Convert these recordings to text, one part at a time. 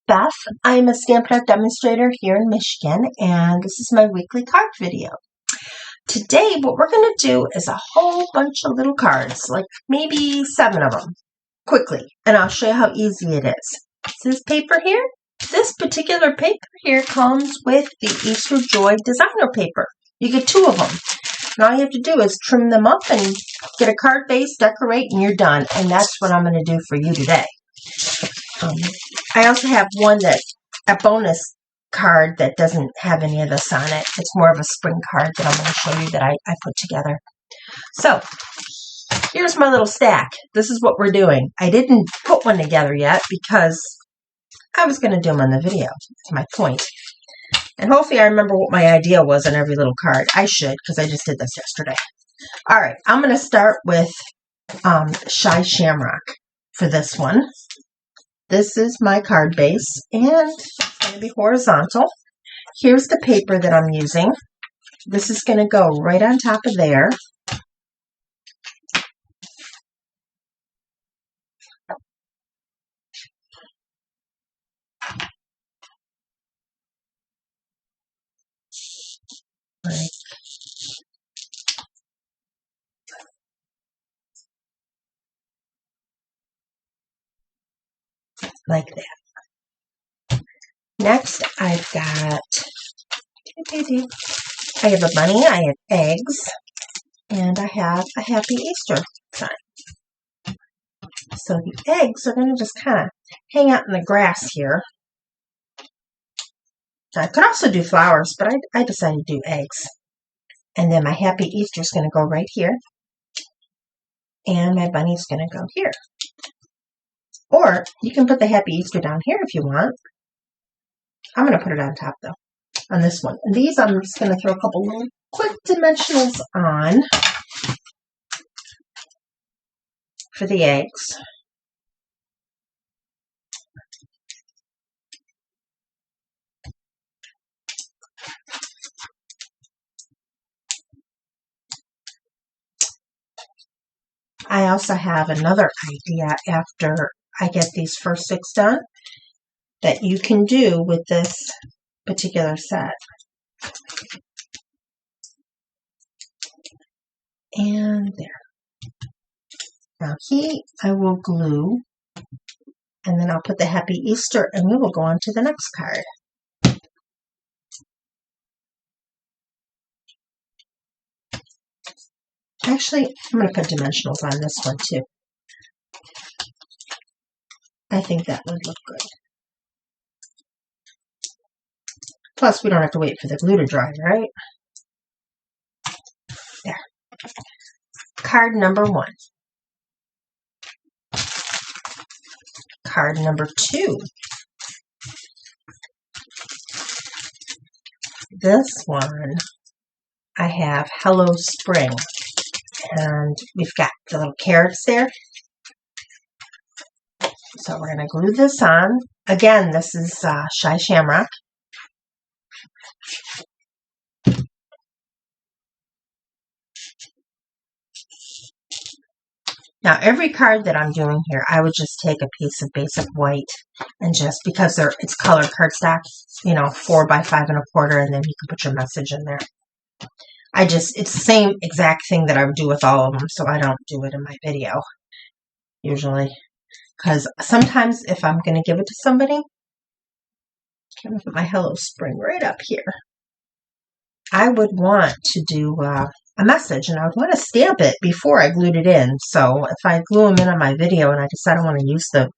Beth. I'm a Stampin' Up! Demonstrator here in Michigan, and this is my weekly card video. Today, what we're going to do is a whole bunch of little cards, like maybe 7 of them, quickly, and I'll show you how easy it is. See this paper here? This particular paper here comes with the Easter Joy designer paper. You get 2 of them. And all you have to do is trim them up and get a card base, decorate, and you're done. And that's what I'm going to do for you today. I also have a bonus card that doesn't have any of this on it. It's more of a spring card that I'm going to show you that I put together. So, here's my little stack. This is what we're doing. I didn't put one together yet because I was going to do them on the video. That's my point. And hopefully I remember what my idea was on every little card. I should, because I just did this yesterday. All right, I'm going to start with Shy Shamrock for this one. This is my card base, and it's going to be horizontal. Here's the paper that I'm using. This is going to go right on top of there. Like that. Next, I've got, I have a bunny, I have eggs, and I have a Happy Easter sign. So the eggs are going to just kind of hang out in the grass here. I could also do flowers, but I decided to do eggs. And then my Happy Easter is going to go right here. And my bunny's going to go here. Or you can put the Happy Easter down here if you want. I'm going to put it on top, though, on this one. And these I'm just going to throw a couple little quick dimensionals on for the eggs. I also have another idea after I get these first 6 done that you can do with this particular set. And there. Now I will glue, and then I'll put the Happy Easter, and we will go on to the next card. Actually, I'm going to put dimensionals on this one too. I think that would look good. Plus, we don't have to wait for the glue to dry, right? There. Card number 1. Card number 2. This one, I have Hello Spring. And we've got the little carrots there. So we're going to glue this on. Again, this is Shy Shamrock. Now, every card that I'm doing here, I would just take a piece of basic white and just, because it's colored cardstock, 4 by 5 1/4, and then you can put your message in there. It's the same exact thing that I would do with all of them, so I don't do it in my video, usually. Because sometimes if I'm going to give it to somebody, I'm going to put my Hello Spring right up here. I would want to do a message, and I would want to stamp it before I glued it in. So if I glue them in on my video and I decide I want to use the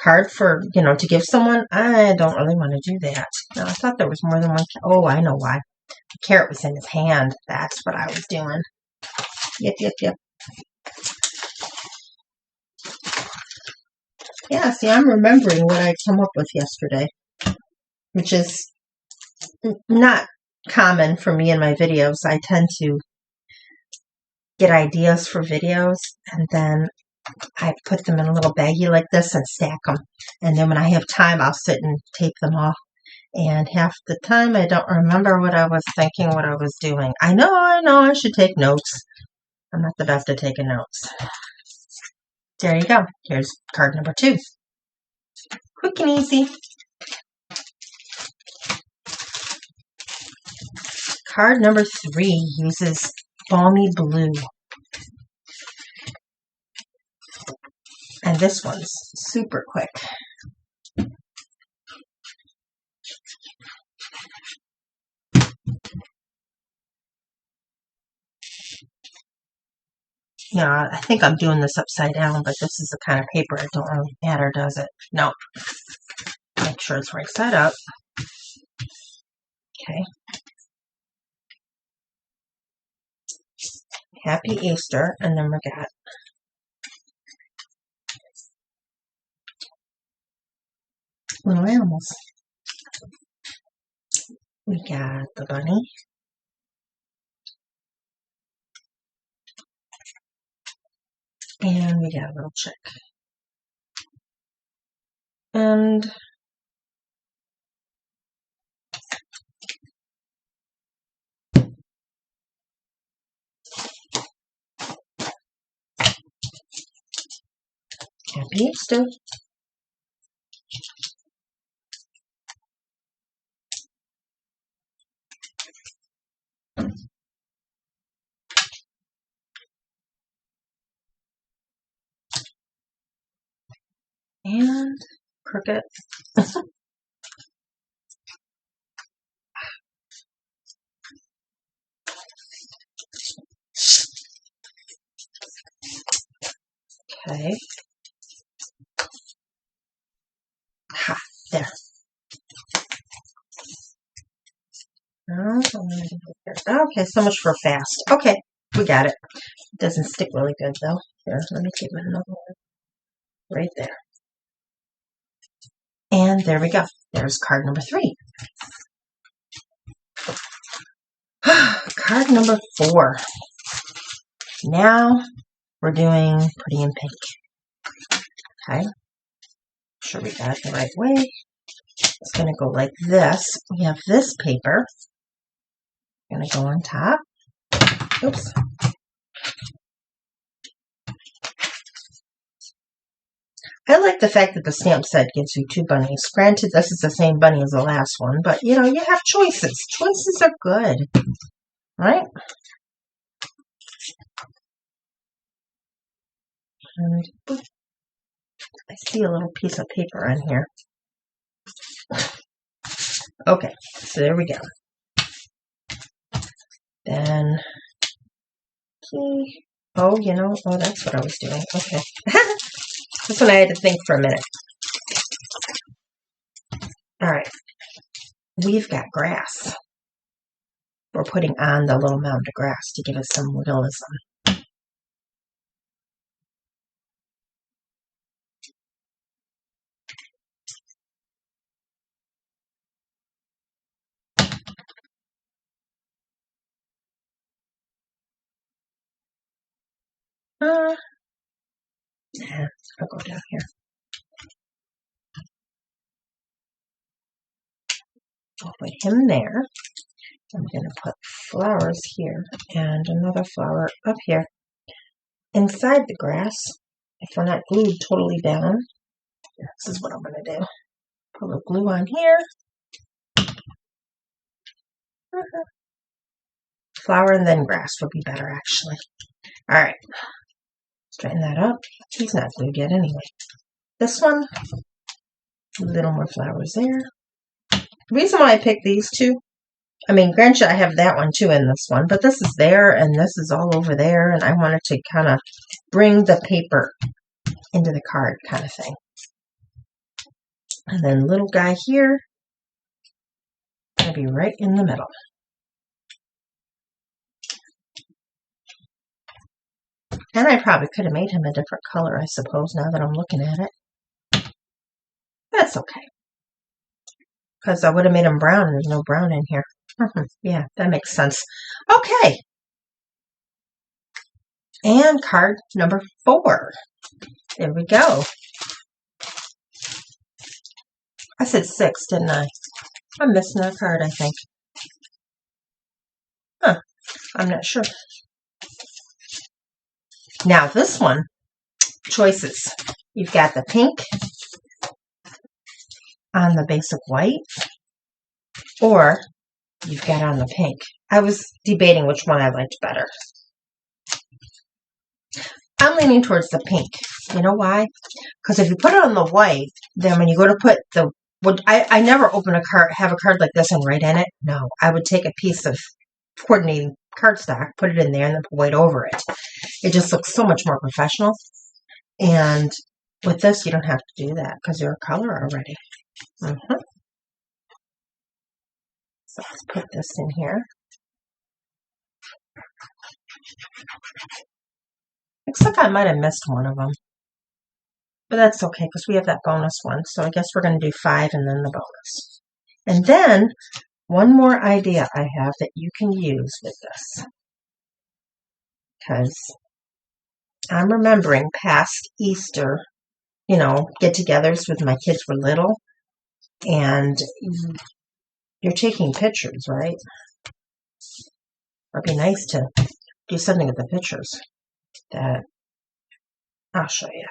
card for, to give someone, I don't really want to do that. Now, I thought there was more than one. Oh, I know why. The carrot was in his hand. That's what I was doing. Yep. Yeah, see, I'm remembering what I came up with yesterday, which is not common for me in my videos. I tend to get ideas for videos, and then I put them in a little baggie like this and stack them. And then when I have time, I'll sit and tape them off. And half the time, I don't remember what I was thinking, what I was doing. I know, I should take notes. I'm not the best at taking notes. There you go. Here's card number 2. Quick and easy. Card number 3 uses Balmy Blue. And this one's super quick. Yeah, I think I'm doing this upside down, but this is the kind of paper it don't really matter, does it? No. Make sure it's right side up. Okay. Happy Easter, and then we got little animals. We got the bunny. And we got a little chick. And Happy Easter. And Cricket. Okay. Ha, there. Okay, so much for fast. Okay, we got it. It doesn't stick really good though. Here, let me keep another one right there. And there we go. There's card number 3. Card number 4. Now we're doing Pretty in Pink. Okay. Make sure we got it the right way. It's going to go like this. We have this paper. Going to go on top. Oops. I like the fact that the stamp set gives you 2 bunnies. Granted, this is the same bunny as the last one, but you know, you have choices. Choices are good, right? And I see a little piece of paper on here. Okay, so there we go. Then, oh, you know, oh, that's what I was doing. Okay. This one I had to think for a minute. All right. We've got grass. We're putting on the little mound of grass to give it some realism. Yeah, I'll go down here. I'll put him there. I'm going to put flowers here and another flower up here. Inside the grass, if we're not glued totally down, this is what I'm going to do. Put a glue on here. Flower and then grass would be better, actually. All right. Straighten that up. He's not glued yet anyway. This one, a little more flowers there. The reason why I picked these 2, I mean, granted, I have that one too in this one, but this is there and this is all over there, and I wanted to kind of bring the paper into the card kind of thing. And then little guy here, going to be right in the middle. And I probably could have made him a different color, I suppose, now that I'm looking at it. That's okay. Because I would have made him brown, and there's no brown in here. Yeah, that makes sense. Okay. And card number 4. There we go. I said 6, didn't I? I'm missing a card, I think. Huh. I'm not sure. Now this one, choices. You've got the pink on the basic white, or you've got on the pink. I was debating which one I liked better. I'm leaning towards the pink. You know why? Because if you put it on the white, then when you go to put the... I never open a card, have a card like this and write in it. No, I would take a piece of coordinating cardstock, put it in there, and then put white over it. It just looks so much more professional. And with this, you don't have to do that because you're a color already. So let's put this in here. Looks like I might have missed one of them. But that's okay because we have that bonus one. So I guess we're going to do 5 and then the bonus. And then one more idea I have that you can use with this. Because I'm remembering past Easter, you know, get-togethers with my kids were little. And you're taking pictures, right? It'd be nice to do something with the pictures. That I'll show you.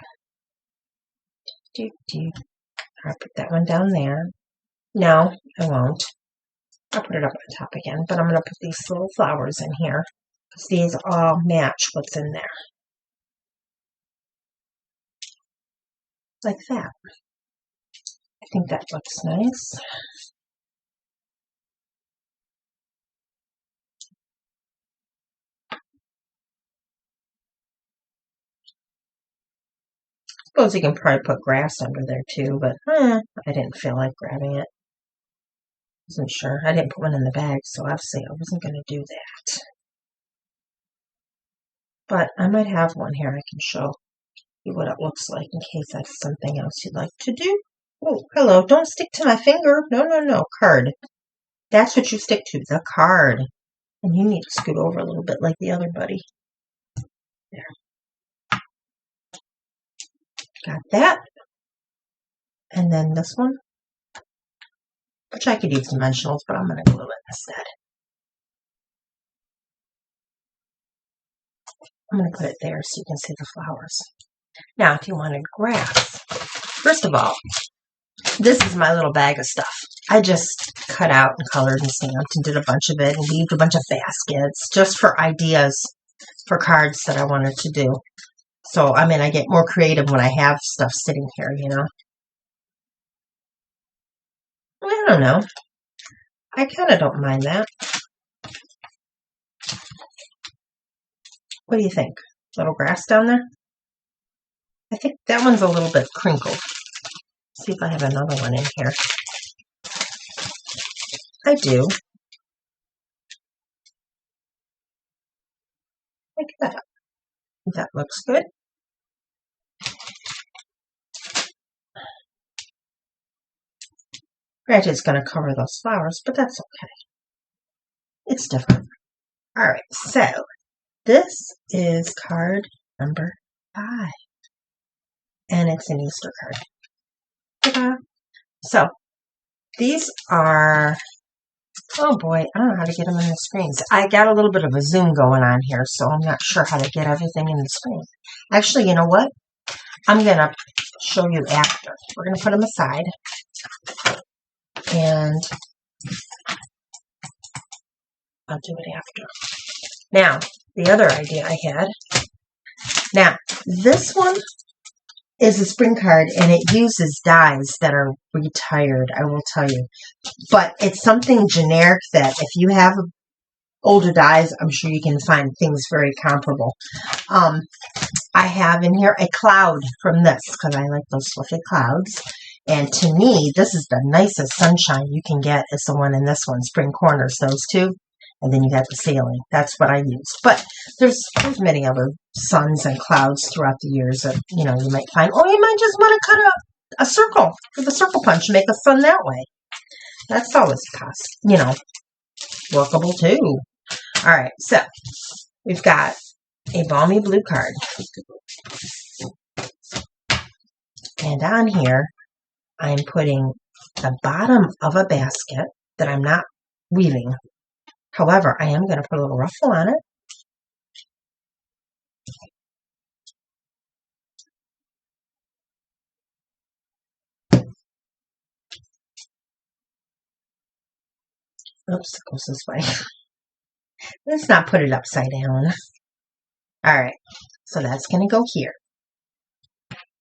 I'll put that one down there. No, I won't. I'll put it up on top again, but I'm going to put these little flowers in here because these all match what's in there. Like that. I think that looks nice. Suppose you can probably put grass under there too, but I didn't feel like grabbing it. Wasn't sure. I didn't put one in the bag, so obviously I wasn't going to do that. But I might have one here I can show you what it looks like in case that's something else you'd like to do. Oh, hello. Don't stick to my finger. No, no, no. Card. That's what you stick to, the card. And you need to scoot over a little bit like the other buddy. There. Got that. And then this one, which I could use dimensionals, but I'm going to glue it instead. I'm going to put it there so you can see the flowers. Now, if you wanted grass, first of all, this is my little bag of stuff. I just cut out and colored and stamped and did a bunch of it and weaved a bunch of baskets just for ideas for cards that I wanted to do. So, I mean, I get more creative when I have stuff sitting here, you know. I don't know. I kind of don't mind that. What do you think? Little grass down there? I think that one's a little bit crinkled. See if I have another one in here. I do. Like that. That looks good. Granted, it's going to cover those flowers, but that's okay. It's different. All right, so this is card number 5. And it's an Easter card. Ta-da! So, these are, oh boy, I don't know how to get them in the screens. I got a little bit of a zoom going on here, so I'm not sure how to get everything in the screen. Actually, you know what? I'm going to show you after. We're going to put them aside. And I'll do it after. Now, the other idea I had. Now, this one is a spring card, and it uses dies that are retired, I will tell you. But it's something generic that if you have older dies, I'm sure you can find things very comparable. I have in here a cloud from this, because I like those fluffy clouds. And to me, this is the nicest sunshine you can get is the one in this one, Spring Corners, those two. And then you got the ceiling. That's what I used. But there's many other suns and clouds throughout the years that, you know, you might find. Or you might just want to cut a circle with a circle punch and make a sun that way. That's always you know, workable too. All right, so we've got a balmy blue card. And on here, I'm putting the bottom of a basket that I'm not weaving. However, I am going to put a little ruffle on it. Oops, it goes this way. Let's not put it upside down. All right, so that's going to go here.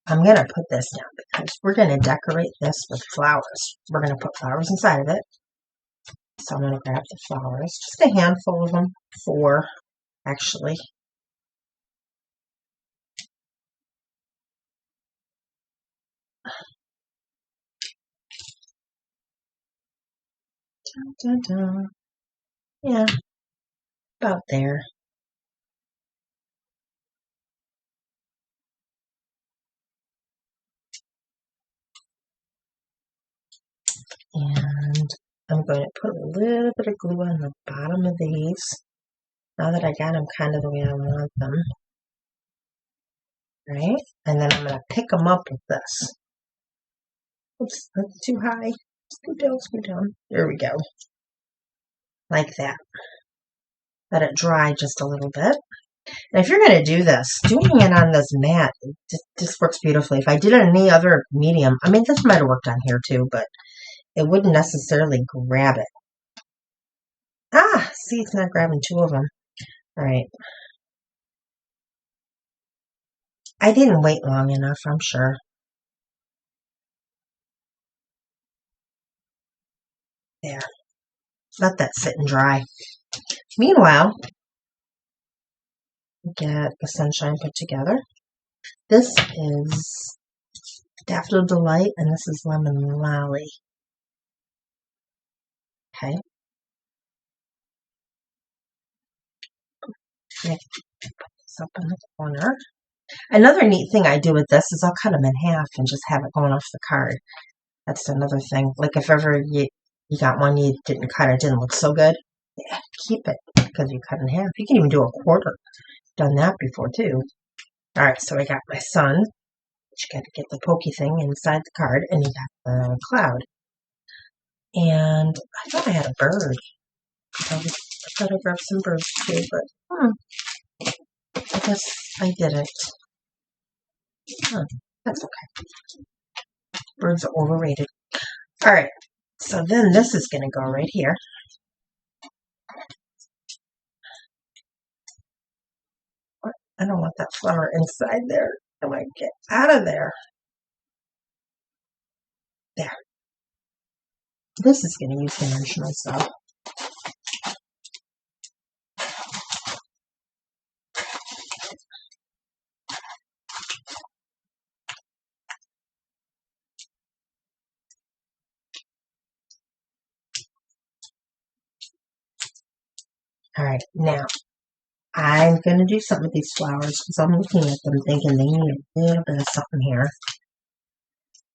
I'm going to put this down because we're going to decorate this with flowers. We're going to put flowers inside of it. So I'm going to grab the flowers, just a handful of them, 4 actually. Dun, dun, dun. Yeah, about there. And I'm going to put a little bit of glue on the bottom of these. Now that I got them kind of the way I want them. Right? And then I'm going to pick them up with this. Oops, that's too high. Scoot down, scoot down. There we go. Like that. Let it dry just a little bit. And if you're going to do this, doing it on this mat just works beautifully. If I did it in any other medium, I mean, this might have worked on here too, but it wouldn't necessarily grab it. Ah, see, it's not grabbing 2 of them. All right. I didn't wait long enough, I'm sure. There. Let that sit and dry. Meanwhile, get the sunshine put together. This is Daffodil Delight, and this is Lemon Lolly. Okay. Put this up in the corner. Another neat thing I do with this is I'll cut them in half and just have it going off the card. That's another thing. Like if ever you got one you didn't cut, it didn't look so good, yeah, keep it because you cut in half. You can even do a quarter. Done that before too. All right, so I got my sun. You got to get the pokey thing inside the card, and you got the cloud. And I thought I had a bird. I thought I grabbed some birds too, but I guess I didn't. That's okay. Birds are overrated. All right, so then this is going to go right here. I don't want that flower inside there. I might get out of there. There. This is going to use dimensional stuff. All right, now I'm going to do something with these flowers because I'm looking at them thinking they need a little bit of something here.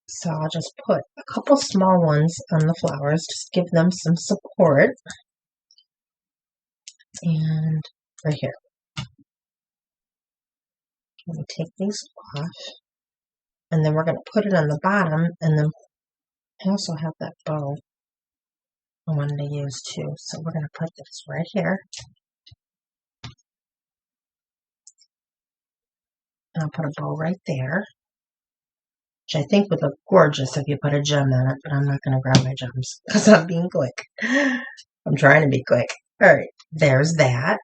So I'll just put a couple small ones on the flowers, just give them some support. And right here. Let me take these off. And then we're going to put it on the bottom, and then I also have that bow I wanted to use too. So we're going to put this right here. And I'll put a bow right there, which I think would look gorgeous if you put a gem on it, but I'm not going to grab my gems because I'm being quick. I'm trying to be quick. All right, there's that.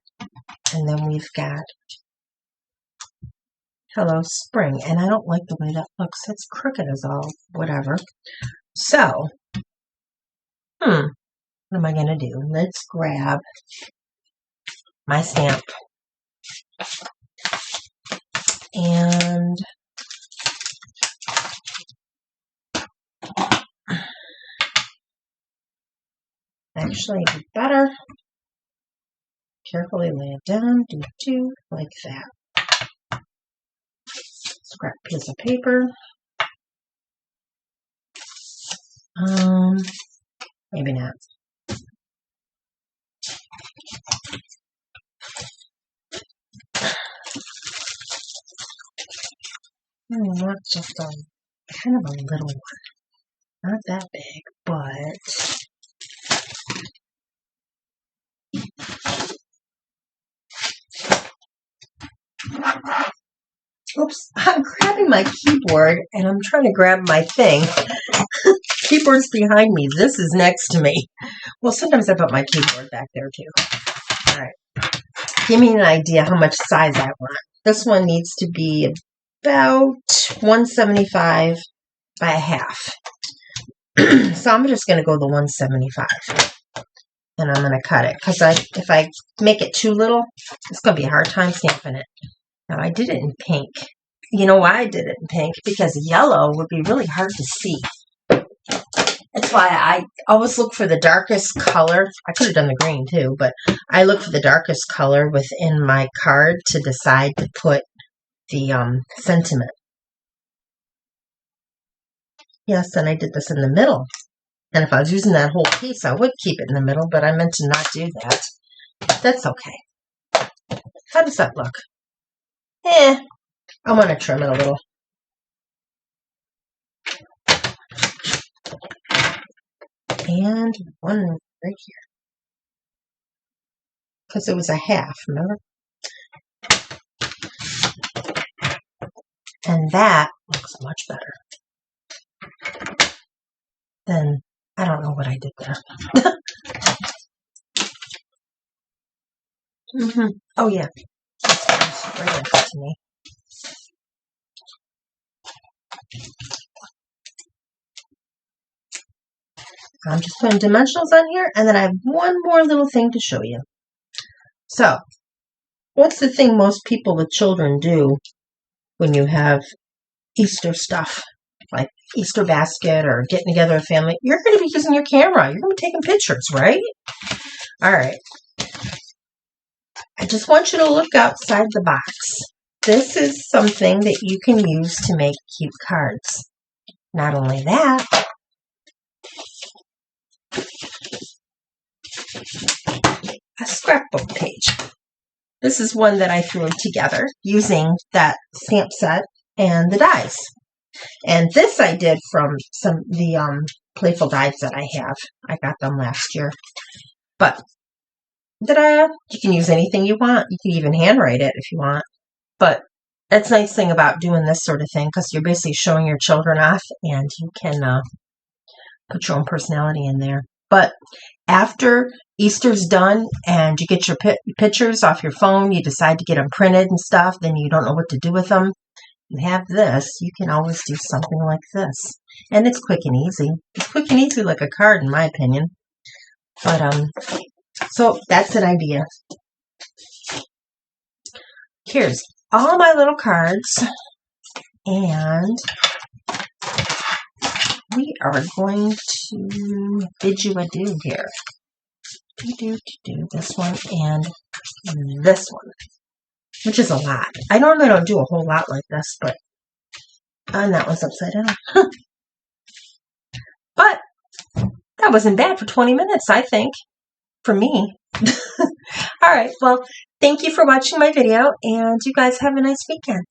And then we've got Hello Spring, and I don't like the way that looks. It's crooked as all whatever. So, what am I going to do? Let's grab my stamp. And actually, it'd be better. Carefully lay it down, like that. Scrap piece of paper. Maybe not. Not just a kind of a little one. Not that big, but oops, I'm grabbing my keyboard and I'm trying to grab my thing. keyboard's behind me. This is next to me. Well, sometimes I put my keyboard back there too. All right. Give me an idea how much size I want. This one needs to be about 175 by a half. So I'm just going to go the 175. And I'm going to cut it. Because if I make it too little, it's going to be a hard time stamping it. Now, I did it in pink. You know why I did it in pink? Because yellow would be really hard to see. That's why I always look for the darkest color. I could have done the green too, but I look for the darkest color within my card to decide to put the sentiment. Yes, and I did this in the middle. And if I was using that whole piece, I would keep it in the middle, but I meant to not do that. That's okay. How does that look? I want to trim it a little. And one right here. Because it was a half, remember? And that looks much better. Then, I don't know what I did there. Oh, yeah. That's right next to me. I'm just putting dimensionals on here, and then I have one more little thing to show you. So, what's the thing most people with children do when you have Easter stuff, like Easter basket or getting together a family? You're going to be using your camera. You're going to be taking pictures, right? All right. I just want you to look outside the box. This is something that you can use to make cute cards. Not only that, a scrapbook page. This is one that I threw together using that stamp set and the dies. And this I did from the playful dies that I have. I got them last year. But ta-da! You can use anything you want. You can even handwrite it if you want. But that's the nice thing about doing this sort of thing, because you're basically showing your children off, and you can put your own personality in there. But after Easter's done and you get your pictures off your phone, you decide to get them printed and stuff, then you don't know what to do with them, you have this. You can always do something like this. And it's quick and easy. It's quick and easy like a card, in my opinion. But, so that's an idea. Here's all my little cards. And we are going to bid you adieu here. Do this one and this one, which is a lot. I normally don't do a whole lot like this, but and that one's upside down. But that wasn't bad for 20 minutes, I think, for me. All right, well, thank you for watching my video, and you guys have a nice weekend.